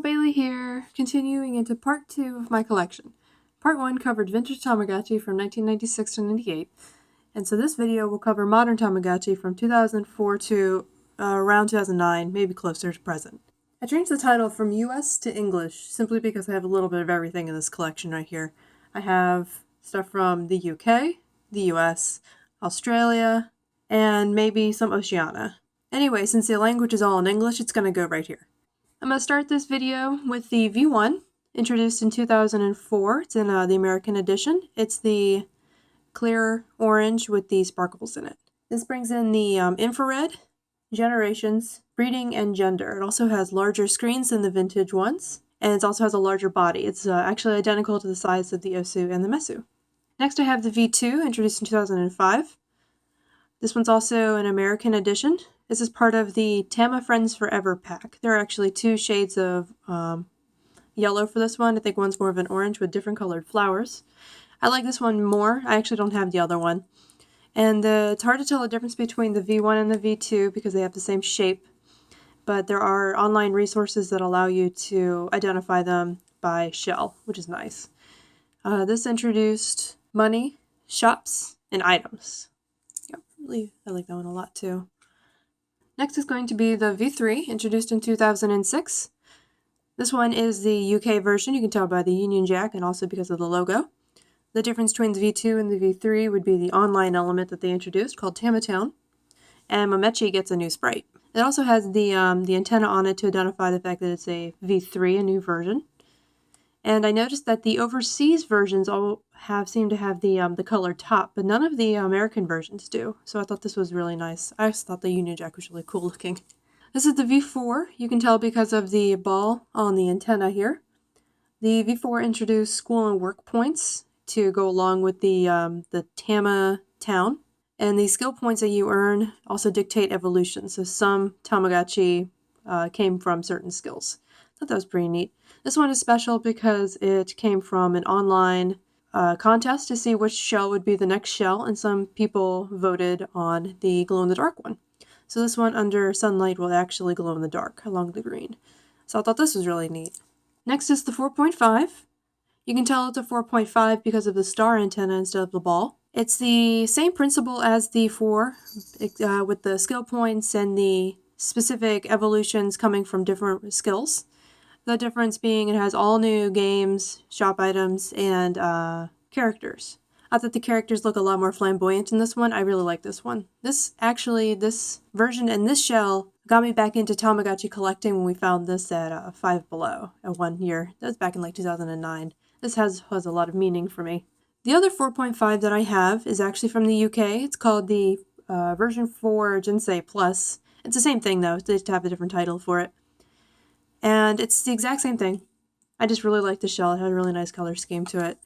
Bailey here, continuing into part 2 of my collection. Part 1 covered vintage Tamagotchi from 1996 to 98, and so this video will cover modern Tamagotchi from 2004 to around 2009, maybe closer to present. I changed the title from US to English simply because I have a little bit of everything in this collection right here. I have stuff from the UK, the US, Australia, and maybe some Oceania. Anyway, since the language is all in English, it's going to go right here. I'm going to start this video with the V1, introduced in 2004. It's in the American edition. It's the clear orange with the sparkles in it. This brings in the infrared, generations, breeding, and gender. It also has larger screens than the vintage ones, and it also has a larger body. It's actually identical to the size of the Osu and the Mesu. Next I have the V2, introduced in 2005. This one's also an American edition. This is part of the Tama Friends Forever pack. There are actually 2 shades of yellow for this one. I think one's more of an orange with different colored flowers. I like this one more. I actually don't have the other one. And it's hard to tell the difference between the V1 and the V2 because they have the same shape. But there are online resources that allow you to identify them by shell, which is nice. This introduced money, shops, and items. Yep, really, I like that one a lot too. Next is going to be the V3, introduced in 2006. This one is the UK version. You can tell by the Union Jack and also because of the logo. The difference between the V2 and the V3 would be the online element that they introduced called Tamatown. And Momechi gets a new sprite. It also has the antenna on it to identify the fact that it's a V3, a new version. And I noticed that the overseas versions all seem to have the colored top, but none of the American versions do. So I thought this was really nice. I just thought the Union Jack was really cool looking. This is the V4. You can tell because of the ball on the antenna here. The V4 introduced school and work points to go along with the Tama town. And the skill points that you earn also dictate evolution. So some Tamagotchi came from certain skills. I thought that was pretty neat. This one is special because it came from an online contest to see which shell would be the next shell, and some people voted on the glow-in-the-dark one. So this one under sunlight will actually glow in the dark along the green. So I thought this was really neat. Next is the 4.5. You can tell it's a 4.5 because of the star antenna instead of the ball. It's the same principle as the 4 with the skill points and the specific evolutions coming from different skills. The difference being it has all new games, shop items, and characters. I thought the characters look a lot more flamboyant in this one. I really like this one. This version and this shell got me back into Tamagotchi collecting when we found this at Five Below at 1 year. That was back in like 2009. This has a lot of meaning for me. The other 4.5 that I have is actually from the UK. It's called the version 4 Jinsei Plus. It's the same thing though, they just have a different title for it. And it's the exact same thing. I just really like the shell. It had a really nice color scheme to it.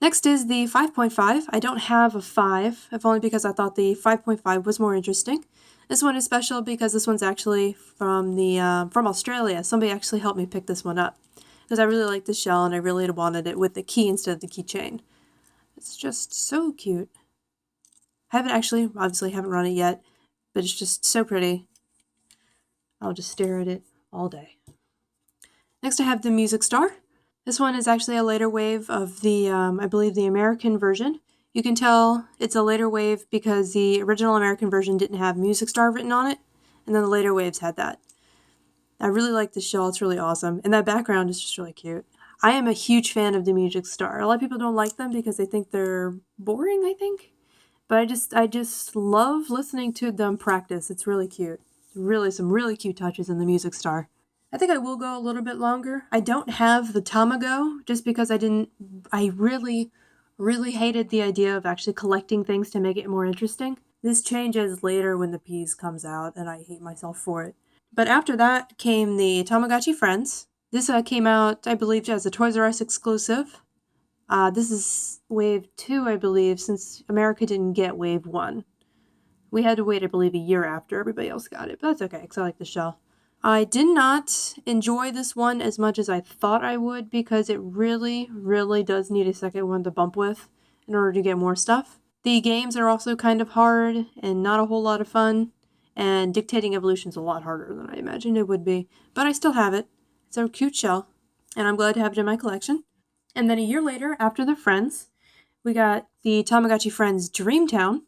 Next is the 5.5. I don't have a 5, if only because I thought the 5.5 was more interesting. This one is special because this one's actually from Australia. Somebody actually helped me pick this one up because I really like the shell and I really wanted it with the key instead of the keychain. It's just so cute. I obviously haven't run it yet, but it's just so pretty. I'll just stare at it all day. Next I have the Music Star. This one is actually a later wave of the, I believe the American version. You can tell it's a later wave because the original American version didn't have Music Star written on it, and then the later waves had that. I really like the shell, it's really awesome, and that background is just really cute. I am a huge fan of the Music Star. A lot of people don't like them because they think they're boring, I think. But I just love listening to them practice. It's really cute. Really, some really cute touches in the Music Star. I think I will go a little bit longer. I don't have the Tamago just because I really, really hated the idea of actually collecting things to make it more interesting. This changes later when the Peas comes out and I hate myself for it. But after that came the Tamagotchi Friends. This came out, I believe, as a Toys R Us exclusive. This is wave 2, I believe, since America didn't get wave 1. We had to wait, I believe, a year after everybody else got it, but that's okay, because I like the shell. I did not enjoy this one as much as I thought I would because it really, really does need a second one to bump with in order to get more stuff. The games are also kind of hard and not a whole lot of fun, and dictating evolution is a lot harder than I imagined it would be, but I still have it. It's a cute shell, and I'm glad to have it in my collection. And then a year later, after the Friends, we got the Tamagotchi Friends Dreamtown.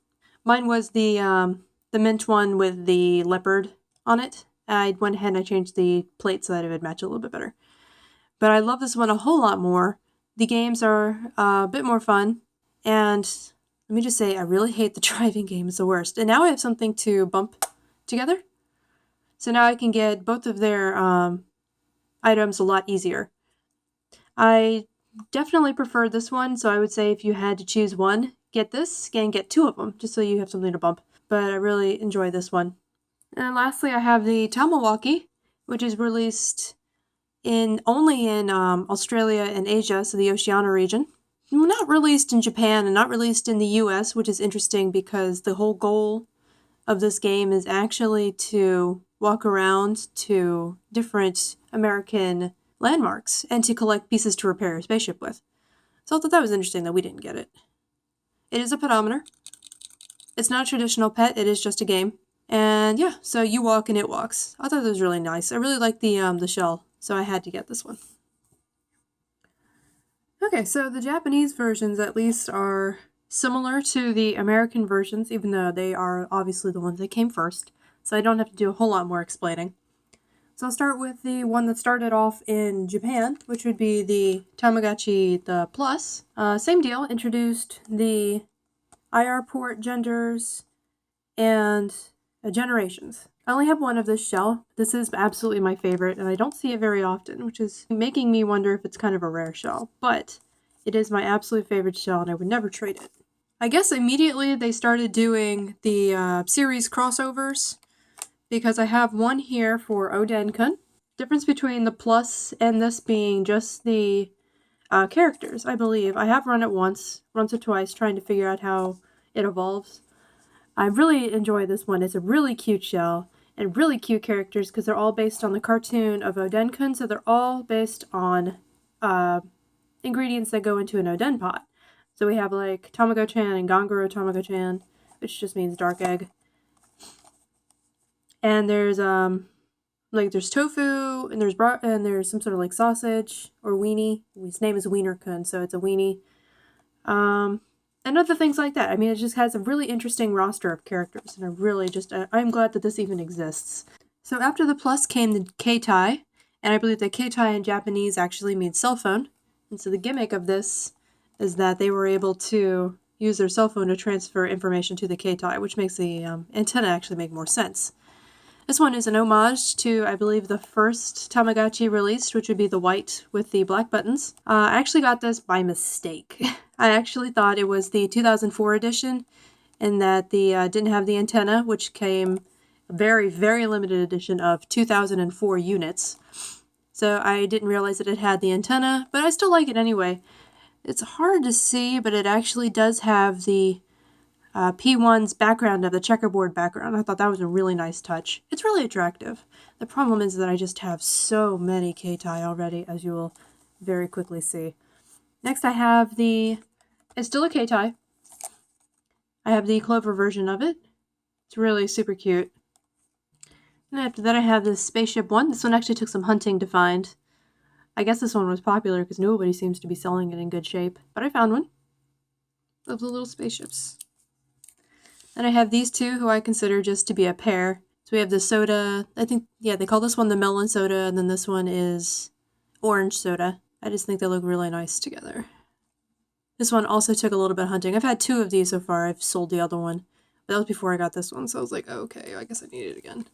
Mine was the mint one with the leopard on it. I went ahead and I changed the plate so that it would match a little bit better. But I love this one a whole lot more. The games are a bit more fun, and let me just say, I really hate the driving game. It's the worst. And now I have something to bump together. So now I can get both of their items a lot easier. I definitely prefer this one, so I would say if you had to choose one, get this and get two of them, just so you have something to bump. But I really enjoy this one. And lastly, I have the Tamagotchi, which is released only in Australia and Asia, so the Oceania region. Not released in Japan and not released in the US, which is interesting because the whole goal of this game is actually to walk around to different American landmarks and to collect pieces to repair your spaceship with. So I thought that was interesting that we didn't get it. It is a pedometer. It's not a traditional pet, it is just a game. And yeah, so you walk and it walks. I thought that was really nice. I really like the shell, so I had to get this one. Okay, so the Japanese versions at least are similar to the American versions, even though they are obviously the ones that came first, so I don't have to do a whole lot more explaining. So I'll start with the one that started off in Japan, which would be the Tamagotchi the Plus. Same deal, introduced the IR port, genders, and generations. I only have one of this shell. This is absolutely my favorite, and I don't see it very often, which is making me wonder if it's kind of a rare shell, but it is my absolute favorite shell, and I would never trade it. I guess immediately they started doing the series crossovers, because I have one here for Oden-kun. Difference between the Plus and this being just the characters, I believe. I have run it once or twice, trying to figure out how it evolves. I really enjoy this one. It's a really cute shell and really cute characters because they're all based on the cartoon of Oden-kun, so they're all based on ingredients that go into an Oden pot. So we have like Tamago-chan and Ganguro Tamago-chan, which just means dark egg. And there's there's tofu and there's some sort of like sausage or weenie. His name is Wiener-kun, so it's a weenie. And other things like that. I mean, it just has a really interesting roster of characters, and I'm glad that this even exists. So after the Plus came the Keitai, and I believe that Keitai in Japanese actually means cell phone. And so the gimmick of this is that they were able to use their cell phone to transfer information to the Keitai, which makes the antenna actually make more sense. This one is an homage to, I believe, the first Tamagotchi released, which would be the white with the black buttons. I actually got this by mistake. I actually thought it was the 2004 edition, and that the didn't have the antenna, which came a very, very limited edition of 2004 units. So I didn't realize that it had the antenna, but I still like it anyway. It's hard to see, but it actually does have the P1's background of the checkerboard background. I thought that was a really nice touch. It's really attractive. The problem is that I just have so many Keitai already, as you will very quickly see. Next I have it's still a Keitai. I have the Clover version of it. It's really super cute. And after that I have this spaceship one. This one actually took some hunting to find. I guess this one was popular because nobody seems to be selling it in good shape. But I found one of the little spaceships. And I have these two who I consider just to be a pair. So we have the soda, I think, yeah, they call this one the melon soda, and then this one is orange soda. I just think they look really nice together. This one also took a little bit of hunting. I've had two of these so far. I've sold the other one. But that was before I got this one, so I was like, oh, okay, I guess I need it again.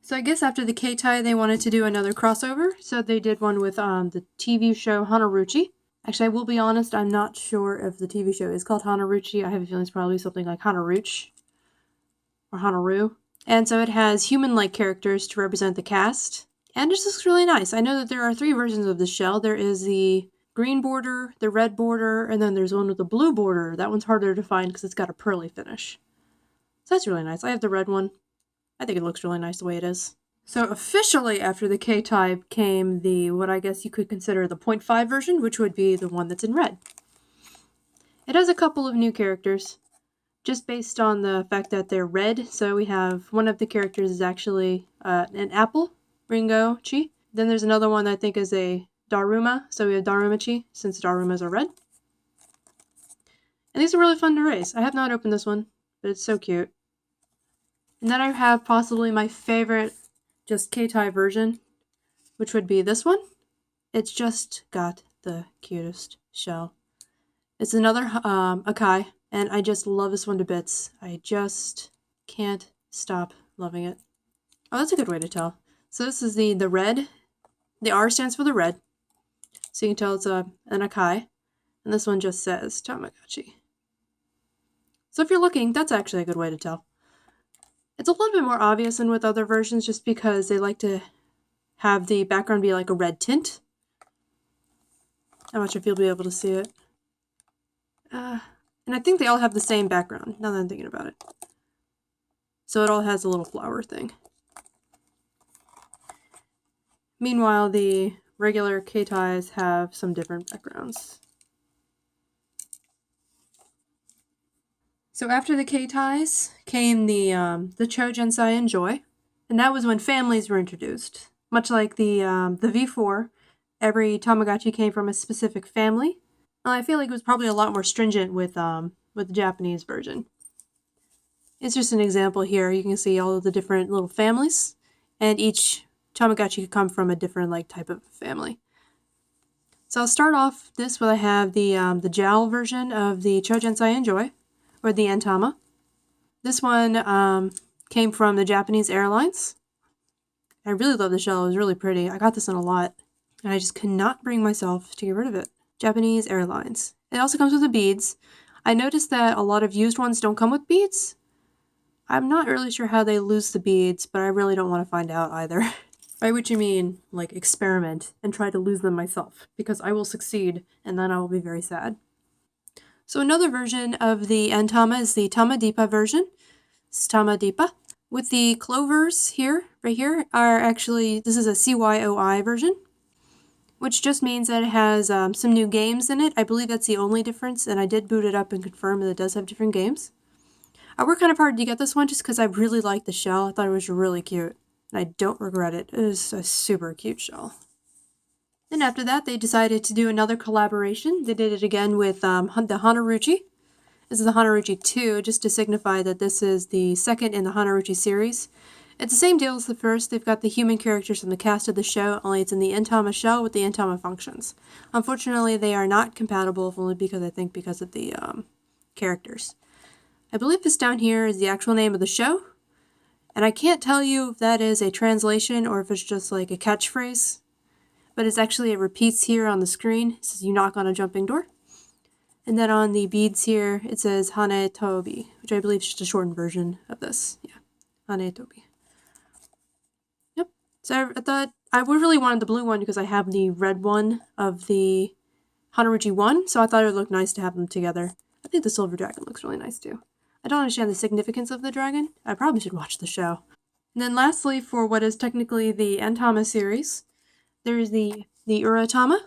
So I guess after the Keitai, they wanted to do another crossover. So they did one with the TV show Hanaruchi. Actually, I will be honest, I'm not sure if the TV show is called Hanaruchi. I have a feeling it's probably something like Hanaruch or Hanaru. And so it has human-like characters to represent the cast. And it just looks really nice. I know that there are 3 versions of the shell. There is the green border, the red border, and then there's one with a blue border. That one's harder to find because it's got a pearly finish. So that's really nice. I have the red one. I think it looks really nice the way it is. So officially after the K-type came what I guess you could consider the 0.5 version, which would be the one that's in red. It has a couple of new characters, just based on the fact that they're red. So we have one of the characters is actually an apple, Ringo Chi. Then there's another one that I think is a Daruma. So we have Darumachi, since Darumas are red. And these are really fun to raise. I have not opened this one, but it's so cute. And then I have possibly my favorite just Keitai version, which would be this one. It's just got the cutest shell. It's another Akai, and I just love this one to bits. I just can't stop loving it. Oh, that's a good way to tell. So this is the red. The R stands for the red. So you can tell it's an Akai. And this one just says Tamagotchi. So if you're looking, that's actually a good way to tell. It's a little bit more obvious than with other versions just because they like to have the background be like a red tint. I'm not sure if you'll be able to see it. And I think they all have the same background, now that I'm thinking about it. So it all has a little flower thing. Meanwhile, the regular Keitais have some different backgrounds. So after the Keitais came the Chojensai and Joy, and that was when families were introduced. Much like the V4, every Tamagotchi came from a specific family. And I feel like it was probably a lot more stringent with the Japanese version. It's just an example here. You can see all of the different little families, and each Tamagotchi could come from a different type of family. So I'll start off this where I have the JAL version of the Chojensai and Joy, or the Entama. This one came from the Japanese Airlines. I really love the shell. It was really pretty. I got this in a lot, and I just could not bring myself to get rid of it. Japanese Airlines. It also comes with the beads. I noticed that a lot of used ones don't come with beads. I'm not really sure how they lose the beads, but I really don't want to find out either. By which you mean, experiment and try to lose them myself, because I will succeed, and then I will be very sad. So another version of the Entama is the Tamadipa version. It's Tamadipa. With the clovers here, right here, are actually, this is a CYOI version, which just means that it has some new games in it. I believe that's the only difference, and I did boot it up and confirm that it does have different games. I worked kind of hard to get this one just because I really liked the shell. I thought it was really cute, and I don't regret it. It is a super cute shell. Then after that, they decided to do another collaboration. They did it again with the Hanaruchi. This is the Hanaruchi 2, just to signify that this is the second in the Hanaruchi series. It's the same deal as the first. They've got the human characters from the cast of the show, only it's in the Entama shell with the Entama functions. Unfortunately, they are not compatible, only because of the characters. I believe this down here is the actual name of the show, and I can't tell you if that is a translation or if it's just like a catchphrase, but it's actually, it repeats here on the screen. It says, "You knock on a jumping door." And then on the beads here, it says Hane Tobi, which I believe is just a shortened version of this. Yeah, Hane Tobi. Yep. So I thought I really wanted the blue one because I have the red one of the Hanaruchi 1, so I thought it would look nice to have them together. I think the silver dragon looks really nice too. I don't understand the significance of the dragon. I probably should watch the show. And then lastly, for what is technically the Entama series, there's the Uratama,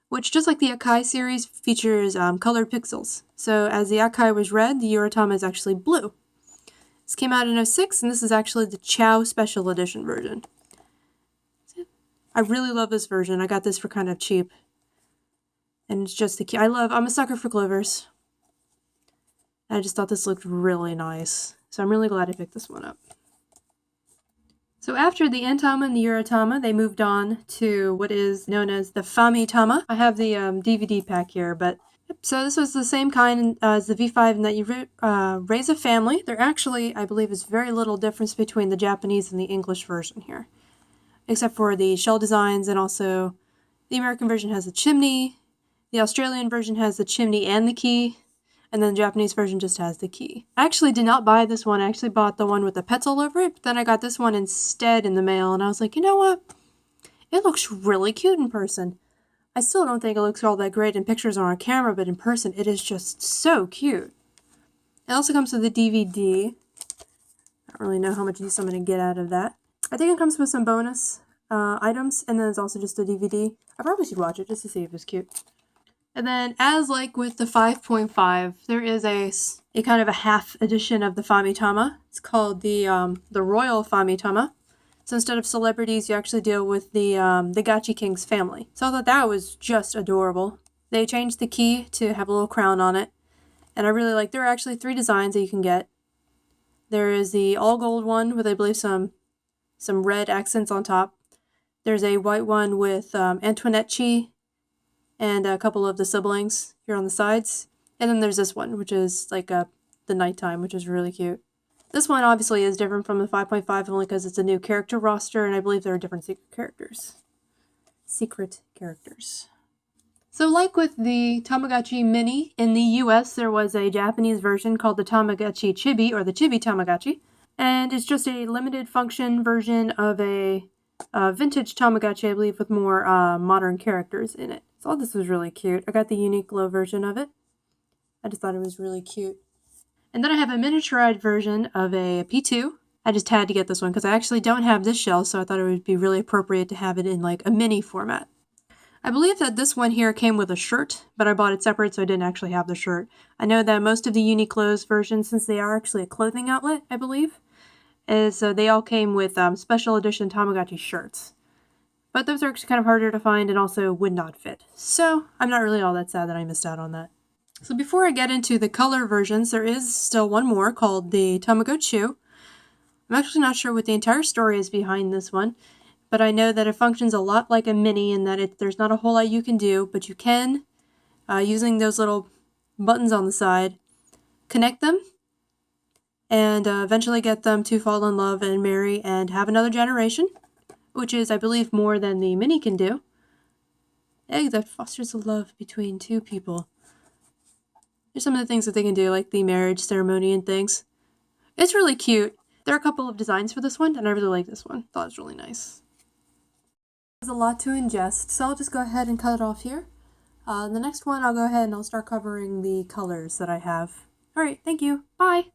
which, just like the Akai series, features colored pixels. So as the Akai was red, the Uratama is actually blue. This came out in 2006, and this is actually the Chow Special Edition version. I really love this version. I got this for kind of cheap. And it's just I'm a sucker for clovers. I just thought this looked really nice. So I'm really glad I picked this one up. So after the Entama and the Uratama, they moved on to what is known as the Famitama. I have the DVD pack here, but so this was the same kind as the V5 in that you raise a family. There actually, I believe, is very little difference between the Japanese and the English version here, except for the shell designs, and also the American version has the chimney, the Australian version has the chimney and the key, and then the Japanese version just has the key. I actually did not buy this one. I actually bought the one with the pets all over it, but then I got this one instead in the mail, and I was like, you know what? It looks really cute in person. I still don't think it looks all that great in pictures or on camera, but in person, it is just so cute. It also comes with a DVD. I don't really know how much use I'm going to get out of that. I think it comes with some bonus items, and then it's also just a DVD. I probably should watch it just to see if it's cute. And then, as like with the 5.5, there is a kind of a half edition of the Famitama. It's called the Royal Famitama. So instead of celebrities, you actually deal with the Gotchi King's family. So I thought that was just adorable. They changed the key to have a little crown on it. And I really like, there are actually 3 designs that you can get. There is the all gold one with, I believe, some red accents on top. There's a white one with Antoinette and a couple of the siblings here on the sides. And then there's this one, which is like the nighttime, which is really cute. This one obviously is different from the 5.5 only because it's a new character roster, and I believe there are different secret characters. So like with the Tamagotchi Mini, in the US there was a Japanese version called the Tamagotchi Chibi, or the Chibi Tamagotchi, and it's just a limited function version of a vintage Tamagotchi, I believe, with more modern characters in it. So this was really cute. I got the Uniqlo version of it. I just thought it was really cute. And then I have a miniaturized version of a P2. I just had to get this one because I actually don't have this shell, so I thought it would be really appropriate to have it in like a mini format. I believe that this one here came with a shirt, but I bought it separate, so I didn't actually have the shirt. I know that most of the Uniqlo's versions, since they are actually a clothing outlet, I believe, they all came with special edition Tamagotchi shirts. But those are actually kind of harder to find and also would not fit. So I'm not really all that sad that I missed out on that. So before I get into the color versions, there is still one more called the Tamagotchi. I'm actually not sure what the entire story is behind this one, but I know that it functions a lot like a mini in that there's not a whole lot you can do, but you can, using those little buttons on the side, connect them and eventually get them to fall in love and marry and have another generation, which is, I believe, more than the mini can do. Egg that fosters a love between 2 people. There's some of the things that they can do, like the marriage ceremony and things. It's really cute. There are a couple of designs for this one, and I really like this one. Thought it was really nice. There's a lot to ingest, so I'll just go ahead and cut it off here. The next one, I'll go ahead and I'll start covering the colors that I have. Alright, thank you. Bye!